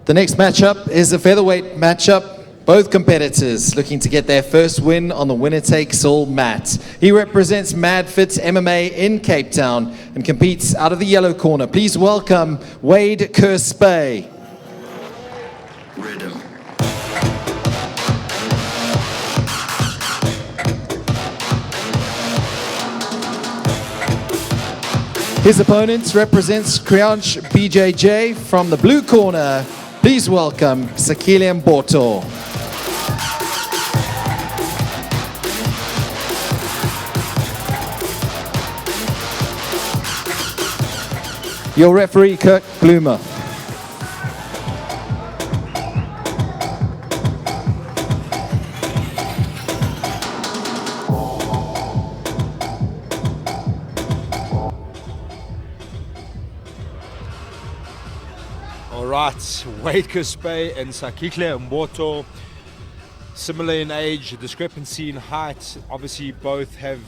The next matchup is a featherweight matchup. Both competitors looking to get their first win on the winner-takes-all mat. He represents MadFit MMA in Cape Town and competes out of the yellow corner. Please welcome Wade Kerspuy. Rhythm. His opponent represents Kriyansh BJJ from the blue corner. Please welcome Sakhile Mbotho. Your referee, Kurt Bloomer. All right, Wade Kerspuy and Sakhile Mbotho, similar in age, discrepancy in height. Obviously, both have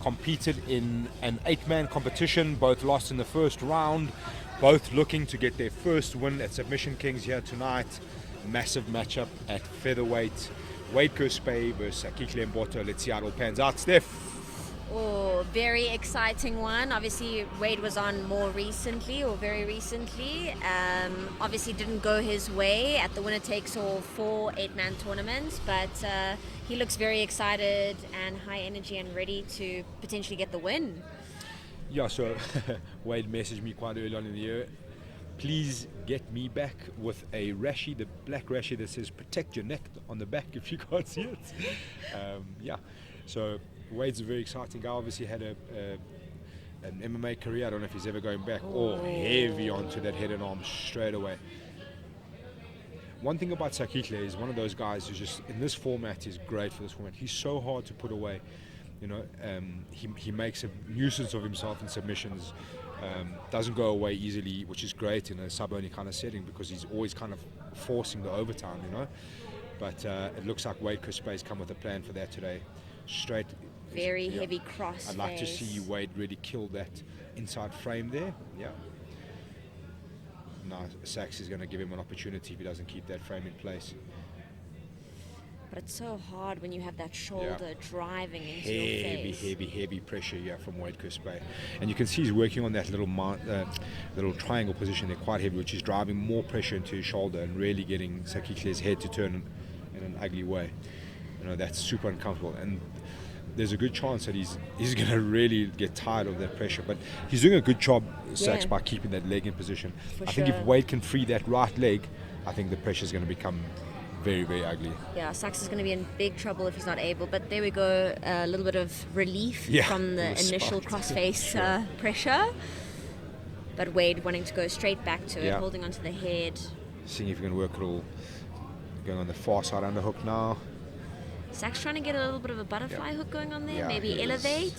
competed in an 8-man competition, both lost in the first round, both looking to get their first win at Submission Kings here tonight. Massive matchup at featherweight. Wade Kerspuy versus Sakhile Mbotho. Let's see how it all pans out. Steph. Oh, very exciting one. Obviously, Wade was on more recently, or very recently. Obviously, didn't go his way at the winner-takes-all 4 8-man tournaments, but he looks very excited and high energy and ready to potentially get the win. Yeah, so Wade messaged me quite early on in the year. Please get me back with a rashi, the black rashi that says "protect your neck" on the back if you can't see it. Yeah, so Wade's a very exciting guy. Obviously had an MMA career. I don't know if he's ever going back. Or heavy onto that head and arm straight away. One thing about Sakhile is one of those guys who's just, in this format, is great for this format. He's so hard to put away. You know, he makes a nuisance of himself in submissions. Doesn't go away easily, which is great in a sub-only kind of setting because he's always kind of forcing the overtime, you know. But it looks like Wade Kerspuy's come with a plan for that today. Straight. Very heavy cross. I'd like to see Wade really kill that inside frame there. Yeah. Now Sax is going to give him an opportunity if he doesn't keep that frame in place. But it's so hard when you have that shoulder driving into your face. Heavy pressure here from Wade Kerspuy. And you can see he's working on that little triangle position there, quite heavy, which is driving more pressure into his shoulder and really getting Sakhile's head to turn in an ugly way. You know, that's super uncomfortable. And there's a good chance that he's going to really get tired of that pressure. But he's doing a good job, Sax, by keeping that leg in position. I think if Wade can free that right leg, I think the pressure is going to become very, very ugly. Yeah, Sax is going to be in big trouble if he's not able. But there we go, a little bit of relief from the initial cross-face pressure. But Wade wanting to go straight back to it, holding onto the head. Seeing if he can work it all. Going on the far side underhook now. Sax trying to get a little bit of a butterfly hook going on there, maybe elevate.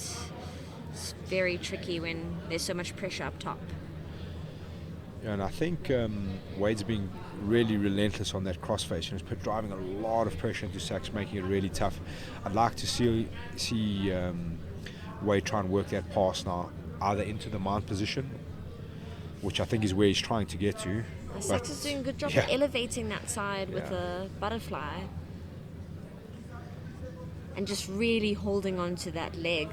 It's very tricky when there's so much pressure up top. Yeah, and I think Wade's being really relentless on that crossface. He's driving a lot of pressure into Sax, making it really tough. I'd like to see Wade try and work that pass now, either into the mount position, which I think is where he's trying to get to. Sax is doing a good job of elevating that side with a butterfly. And just really holding on to that leg.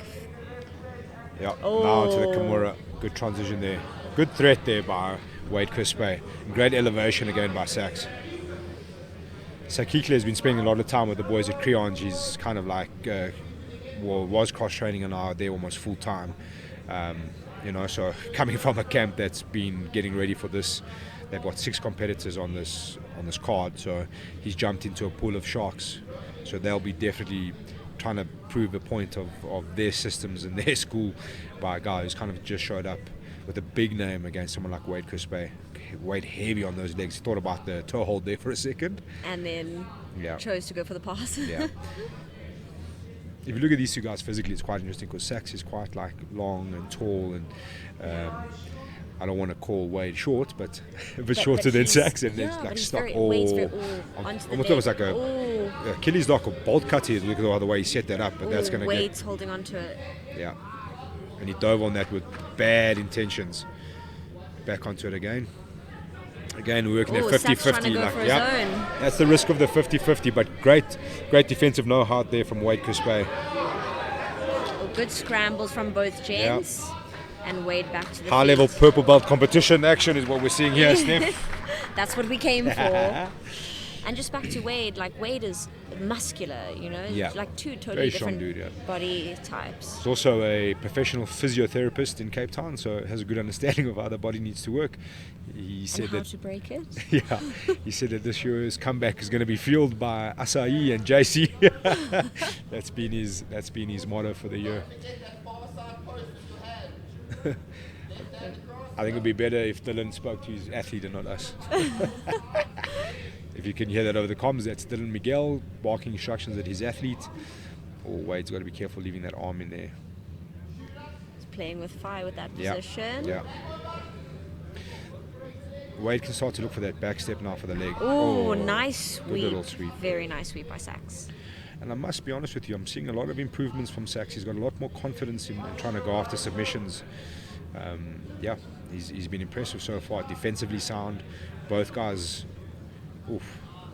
Yeah, now to the Kimura. Good transition there. Good threat there by Wade Kerspuy. Great elevation again by Sax. Sakhile has been spending a lot of time with the boys at Kriyansh. He's kind of like, was cross-training and now they're almost full-time. You know, so coming from a camp that's been getting ready for this, they've got 6 competitors on this card, so he's jumped into a pool of sharks. So they'll be definitely trying to prove a point of their systems and their school by a guy who's kind of just showed up with a big name against someone like Wade Kerspuy. Wade heavy on those legs. He thought about the toe hold there for a second. And then chose to go for the pass. Yeah. If you look at these two guys physically, it's quite interesting because Sax is quite like long and tall and I don't want to call Wade short, but a bit shorter than Sax, and it's like stuck all onto the almost almost like a Achilles lock or bolt cut here. Look at the way he set that up, but that's going to get. Wade's holding onto it. Yeah, and he dove on that with bad intentions. Back onto it again. Again, we're working Oh, at Sachs trying to 50-50. go for his own. That's the risk of the 50-50, but great defensive know-how there from Wade Kerspuy. Oh, good scrambles from both gents. And Wade back to the High-level feet. purple belt competition action is what we're seeing here, Steph. That's what we came for. And just back to Wade, like Wade is muscular, you know, Yeah. like two totally Very strong different dude, yeah. body types. He's also a professional physiotherapist in Cape Town, so has a good understanding of how the body needs to work. He said And how that to break it. yeah, he said that this year's comeback is going to be fueled by Acai and JC. That's been his motto for the year. I think it would be better if Dylan spoke to his athlete and not us. If you can hear that over the comms, that's Dylan Miguel barking instructions at his athlete. Oh, Wade's got to be careful leaving that arm in there. He's playing with fire with that Yeah, position. yeah. Wade can start to look for that back step now for the leg. Ooh, nice good sweep. little sweep. Very nice sweep by Sachs. And I must be honest with you, I'm seeing a lot of improvements from Sachs. He's got a lot more confidence in trying to go after submissions. Yeah, he's been impressive so far. Defensively sound. Both guys,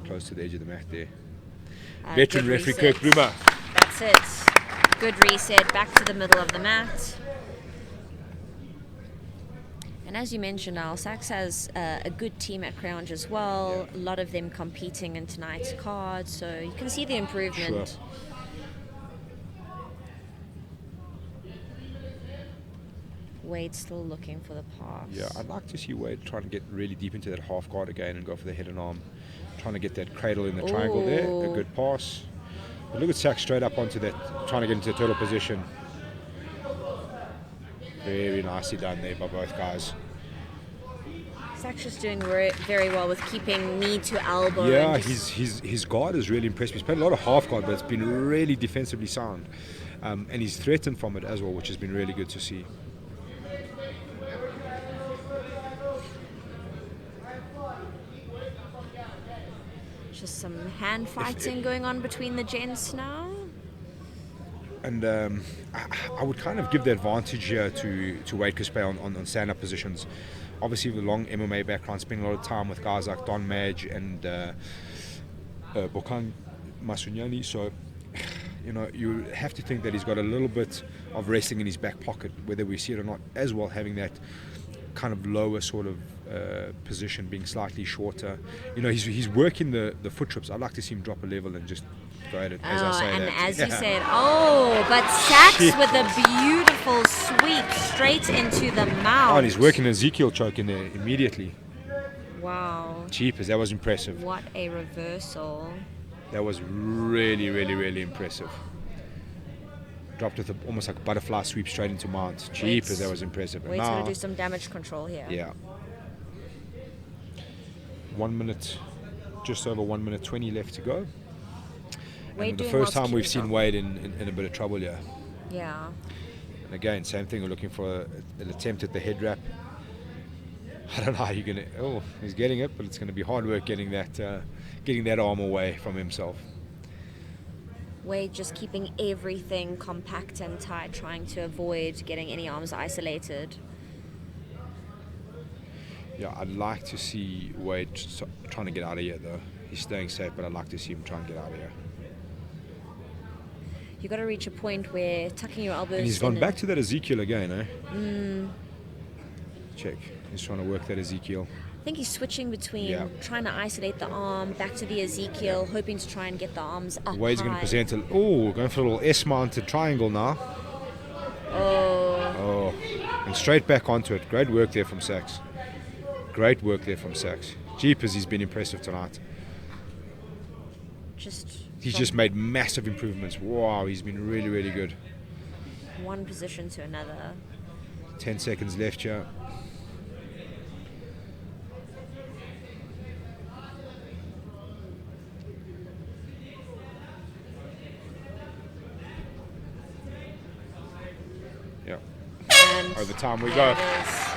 close to the edge of the mat there. Veteran Good referee reset. Kirk Bloomer. That's it. Good reset. Back to the middle of the mat. And as you mentioned, Al, Sachs has a good team at Crouch as well. Yeah. A lot of them competing in tonight's card, so you can see the improvement. Sure. Wade still looking for the pass. Yeah, I'd like to see Wade trying to get really deep into that half guard again and go for the head and arm. Trying to get that cradle in the triangle there. A Ooh. good pass. But look at Sachs straight up onto that, trying to get into the turtle position. Very nicely done there by both guys. Sachs just doing very well with keeping knee to elbow. Yeah, and just- his guard is really impressive. He's played a lot of half guard, but it's been really defensively sound. And he's threatened from it as well, which has been really good to see. just some hand fighting going on between the gents now. And I would kind of give the advantage here to Wade Kerspuy on stand-up positions. Obviously, with a long MMA background, spending a lot of time with guys like Don Madge and Bokang Masunyani. So, you know, you have to think that he's got a little bit of wrestling in his back pocket, whether we see it or not, as well, having that kind of lower sort of position, being slightly shorter. You know, he's working the foot trips. I'd like to see him drop a level and just go at it, as I say and that. as you said, but Sachs with a beautiful sweep straight into the mouth. Oh, and he's working an Ezekiel choke in there immediately. Wow. Jeepers, that was impressive. What a reversal. That was really, really, really impressive. Dropped with almost like a butterfly sweep straight into mount. Jeepers, that was impressive. Wade's going to do some damage control here. Yeah. 1 minute, just over 1 minute 20 left to go. Wade And the doing first well to time we've keep seen him. Wade in a bit of trouble here. Yeah. And again, same thing, we're looking for an attempt at the head wrap. I don't know how you're going to... Oh, he's getting it, but it's going to be hard work getting that arm away from himself. Wade just keeping everything compact and tight, trying to avoid getting any arms isolated. Yeah, I'd like to see Wade trying to get out of here, though. He's staying safe, but I'd like to see him try and get out of here. You've got to reach a point where tucking your elbows And he's in gone back to that Ezekiel again, eh? Check. He's trying to work that Ezekiel. I think he's switching between Yeah. trying to isolate the arm, back to the Ezekiel, hoping to try and get the arms up Wade's going to high. present going for a little S-mounted triangle now. Oh. And straight back onto it. Great work there from Sachs. Great work there from Sachs. Jeepers, he's been impressive tonight. He's just made massive improvements. Wow, he's been really, really good. one position to another. 10 seconds left here. Yeah. And Over time we there go. it is.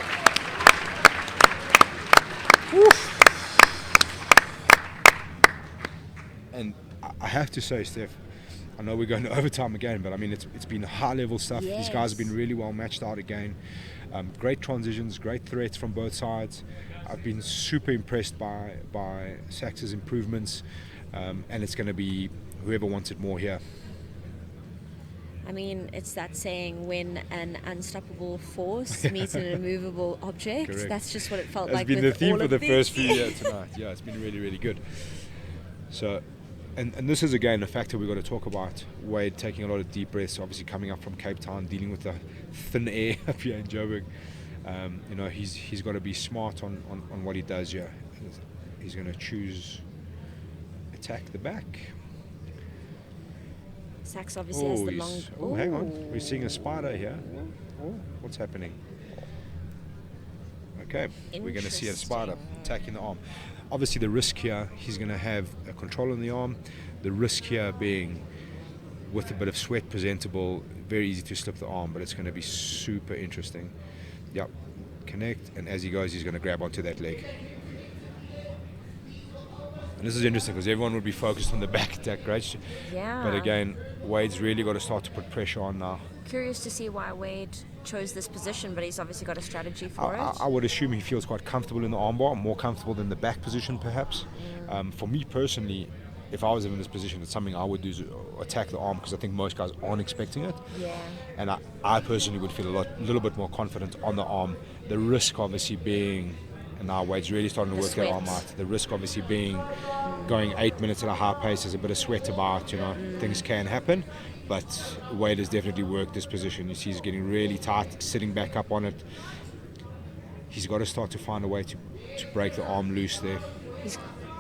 And I have to say, Steph, I know we're going to overtime again, but I mean, it's been high-level stuff. These guys have Yes. been really well matched out again. Great transitions, great threats from both sides. I've been super impressed by Sax's improvements, and it's going to be whoever wants it more here. I mean, it's that saying, when an unstoppable force meets an immovable object. Correct. That's just what it felt That's like been with the theme all for of the these. first few years tonight. Yeah, it's been really, really good. So, and this is again a factor we've got to talk about. Wade taking a lot of deep breaths, obviously coming up from Cape Town, dealing with the thin air up here in Joburg. You know, he's got to be smart on what he does here. He's going to choose attack the back. Sax obviously has the long. Oh, hang on. We're seeing a spider here. What's happening? Okay, we're going to see a spider attacking the arm. Obviously, the risk here, he's going to have a control on the arm. The risk here being, with a bit of sweat presentable, very easy to slip the arm, but it's going to be super interesting. Yep, connect, and as he goes, he's going to grab onto that leg. And this is interesting because everyone would be focused on the back attack, right? Yeah. But again, Wade's really got to start to put pressure on now. Curious to see why Wade chose this position, but he's obviously got a strategy for it. I would assume he feels quite comfortable in the armbar, more comfortable than the back position perhaps. For me personally, if I was in this position, it's something I would do is attack the arm, because I think most guys aren't expecting it. Yeah. And I personally would feel a little bit more confident on the arm. The risk obviously being, and now Wade's really starting to The work that sweat. arm out. The risk obviously being going 8 minutes at a high pace, there's a bit of sweat about, you know, things can happen. But Wade has definitely worked this position. You see he's getting really tight, sitting back up on it. He's got to start to find a way to break the arm loose there.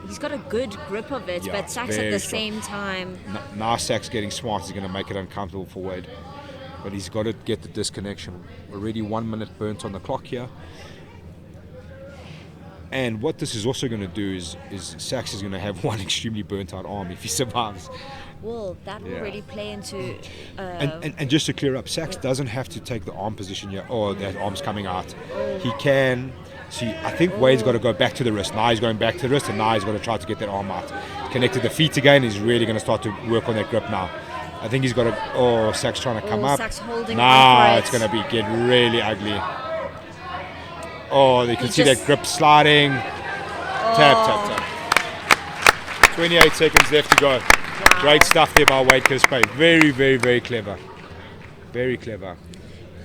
He's got a good grip of it, Yeah, but Sax at very the strong. same time. Now Sax getting smart is going to make it uncomfortable for Wade. But he's got to get the disconnection. Already 1 minute burnt on the clock here. And what this is also going to do is Sax is going to have one extremely burnt out arm if he survives. Well, that will Yeah. really play into. And just to clear up, Sax doesn't have to take the arm position here. Oh, that arm's coming out. He can. See, I think Wade's got to go back to the wrist. Now he's going back to the wrist, and now he's got to try to get that arm out. Connected the feet again. He's really going to start to work on that grip now. I think he's got to. Oh, Sax trying to come up. Sax holding Now on for it's it. going to get really ugly. Oh, you can He see just- that grip sliding. Tap, tap, tap. 28 seconds left to go. Great stuff there by Wade Kerspuy. Very, very, very clever. Very clever.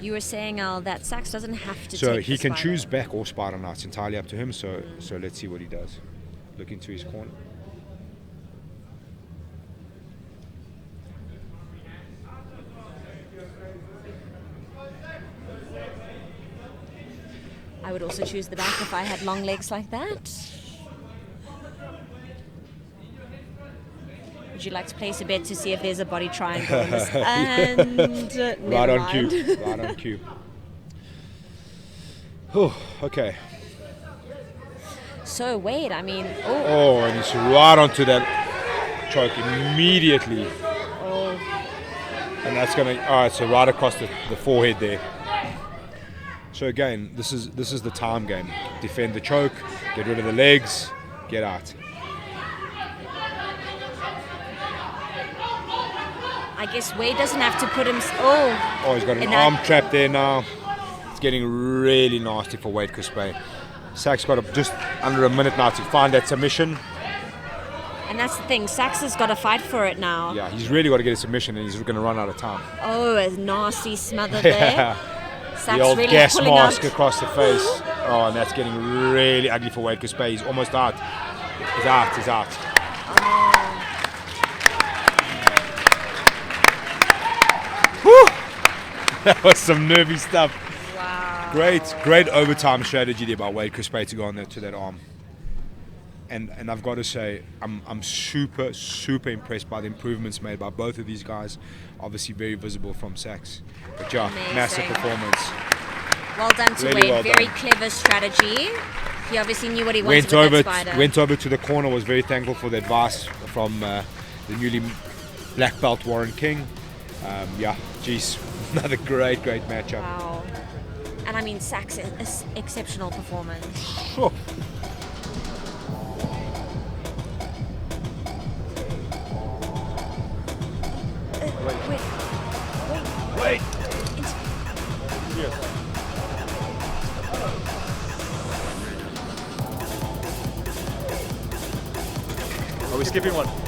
You were saying, Al, that Sax doesn't have to. So take he the can spider. choose back or spider now. It's entirely up to him. So let's see what he does. Look into his corner. I would also choose the back if I had long legs like that. Would you like to place a bet to see if there's a body triangle in this? And Right never on mind. cue. Right on cue. Oh, okay. So Wade, I mean, Oh, and he's right onto that choke immediately. oh, And that's going to, all right, so right across the forehead there. So again, this is the time game. Defend the choke, get rid of the legs, get out. I guess Wade doesn't have to put him. Oh, Oh, he's got an And that- arm trap there now. It's getting really nasty for Wade Kerspuy. Sax got just under a minute now to find that submission. and that's the thing. Sax has got to fight for it now. Yeah, he's really got to get a submission, and he's going to run out of time. Oh, a nasty smother there. Sax The old really gas pulling mask out. across the face. Oh, and that's getting really ugly for Wade Kerspuy. He's almost out. He's out. He's out. Whew. That was some nervy stuff. Wow. Great overtime strategy there by Wade Kerspuy to go on to that arm. And I've got to say, I'm super impressed by the improvements made by both of these guys. Obviously very visible from Sax. But yeah, Amazing. massive performance. Well done to Really Wade. well Very done. clever strategy. He obviously knew what he wanted with that spider. Went over to the corner, was very thankful for the advice from the newly black belt Warren King. Yeah, geez, another great matchup. Wow. And I mean, Sax is exceptional performance. Oh. Wait. Are we skipping one?